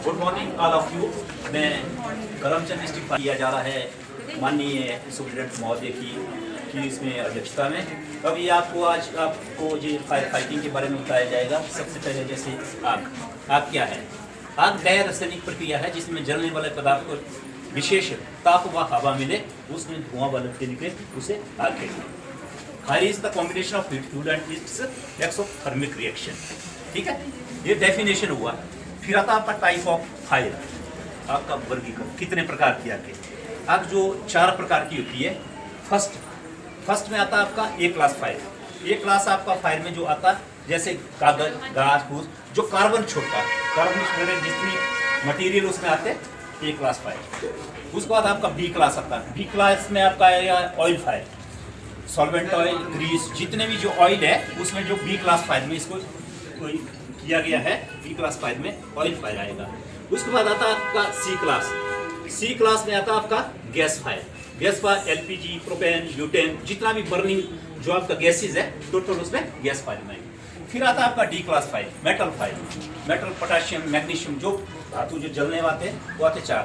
Good morning all of you. मैं Karamchand district किया जा रहा है माननीय सुप्रिटेंडेंट महोदय की इसमें अध्यक्षता में। अभी आपको जो फायर फाइटिंग के बारे में बताया जाएगा। सबसे पहले जैसे आग क्या है? आग गैर रासायनिक प्रक्रिया है जिसमें जलने वाले पदार्थ को विशेष ताप व हवा मिले, उसमें धुआं वाले निकले, उसे आग कहते हैं। Fire is the combination of heat fluid and it's exothermic reaction. ठीक है, ये डेफिनेशन हुआ। फिर आता आपका टाइप ऑफ फायर, आपका वर्गीकरण कितने प्रकार की आग है। आग जो 4 प्रकार की होती है। फर्स्ट में आता है आपका ए क्लास फायर। ए क्लास आपका फायर में जो आता है जैसे कागज, घास फूस, जो कार्बन छोड़ता है, कार्बन जितनी मटेरियल उसमें आते हैं, ए क्लास फायर। उसके बाद आपका बी क्लास आता है। बी क्लास में आपका आएगा oil fire, solvent oil, grease, जितने भी जो ऑयल है उसमें जो बी क्लास फायर में इसको किया गया है, बी क्लास फायर में ऑयल फायर आएगा। उसके बाद आता है आपका सी क्लास। सी क्लास में आता है आपका gas fire. Gas fire LPG, propane, butane, जितना भी बर्निंग जो आपका गैसेज है टोटल उसमें गैस फायर में। फिर आता है आपका D class fire, metal fire. Metal, potassium, magnesium, जो धातु जो जलने वाले हैं वो आते 4।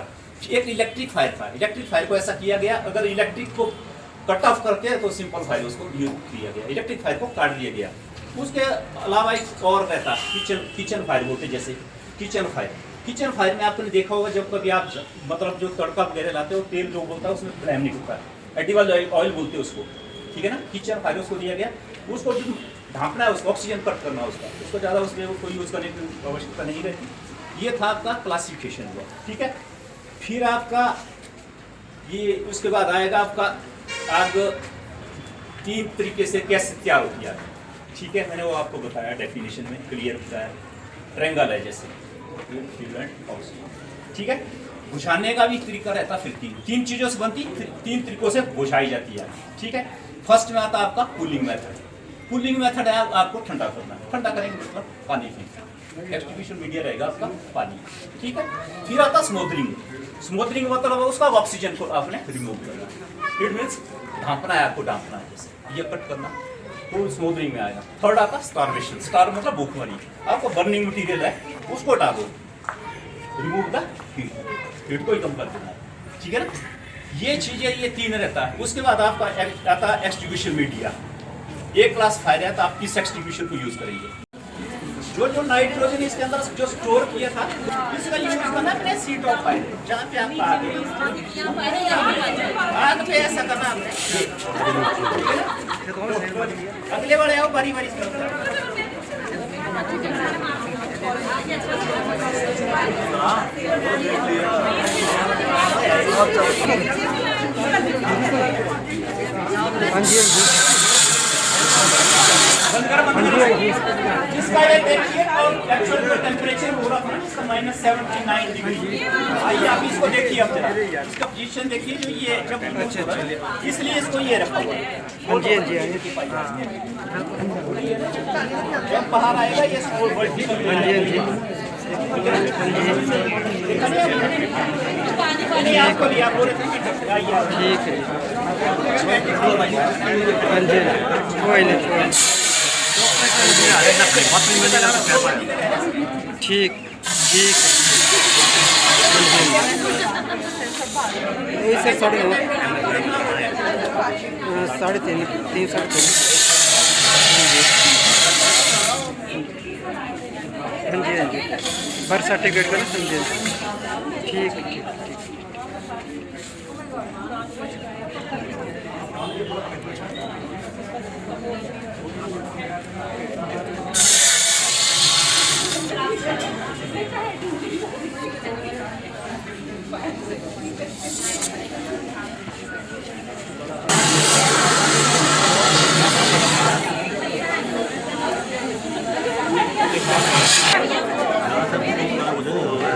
एक इलेक्ट्रिक फायर था। इलेक्ट्रिक फायर को ऐसा किया गया, अगर इलेक्ट्रिक को कट ऑफ करके तो सिंपल फायर उसको यूज किया गया, इलेक्ट्रिक फायर को काट दिया गया। उसके अलावा एक और रहता किचन फायर बोलते, जैसे किचन फायर। किचन फायर में आपने देखा होगा, जब कभी आप मतलब जो तड़का वगैरह लाते हो, तेल जो बोलता है उसमें फ्लेम निकलता है, एडिबल ऑयल बोलते हैं उसको। ठीक है ना, किचन फायर उसको दिया गया। उसको ढांपना है, उसको ऑक्सीजन कट करना है उसको ज़्यादा उसमें कोई यूज़ करने की आवश्यकता नहीं रहती। ये था आपका क्लासिफिकेशन हुआ। ठीक है, फिर आपका ये उसके बाद आएगा आपका आग 3 तरीके से कैसे तैयार होती है। ठीक है, मैंने वो आपको बताया, डेफिनेशन में क्लियर बताया। ट्रायंगल है जैसे, ठीक है। बुझाने का भी तरीका रहता, फिर 3 चीज़ों से बनती, 3 तरीकों से बुझाई जाती है। ठीक है, फर्स्ट में आता है आपका कूलिंग मेथड। कूलिंग मेथड है आपको ठंडा करना। ठंडा करेंगे मतलब पानी फेंकना, एक्सटिब्यूशन मीडिया रहेगा आपका पानी। ठीक है, फिर आता स्मोथरिंग। स्मोथरिंग मतलब उसका ऑक्सीजन को आपने रिमूव करना। इट मीन्स ढांपना है, आपको ढांपना है, जैसे ये कट करना, तो स्मोथरिंग में आएगा। थर्ड आता स्टार्वेशन। स्टार मतलब भूखमरी। आपको बर्निंग मटीरियल है उसको हटा दो, रिमूव द हीट को ही कम कर देना है। ठीक है ना, ये चीजें, ये 3 रहता है। उसके बाद आपका आता है एक्सटिब्यूशन मीडिया। एक क्लास फायर है तो आप किस एक्सटिब्यूशन को यूज करेंगे? जो नाइट्रोजन इसके अंदर जो स्टोर किया था, इसका यूज करना अपने सीट ऑफ फायर, जहाँ पे आपका आग पे ऐसा करना आपने। अगले बार आओ, बारी बारी इसका ये देखिए, और एक्चुअल जो टेम्परेचर हो रहा था ना, इसका -79 डिग्री। आइए आप इसको देखिए, अब इसका पोजीशन देखिए, जो ये जब इसलिए इसको ये रखा हुआ है। जब बाहर आएगा ये आपको लिया बोले थे। ठीक है, ठीक ठीक ऐसे 3.5 हाँ जी हाँ जी, बर्थ सर्टिफिकेट का ना, समझे। ठीक ठीक ठीक।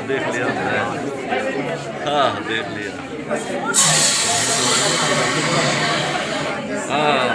देख लिया, हाँ देख लिया, हाँ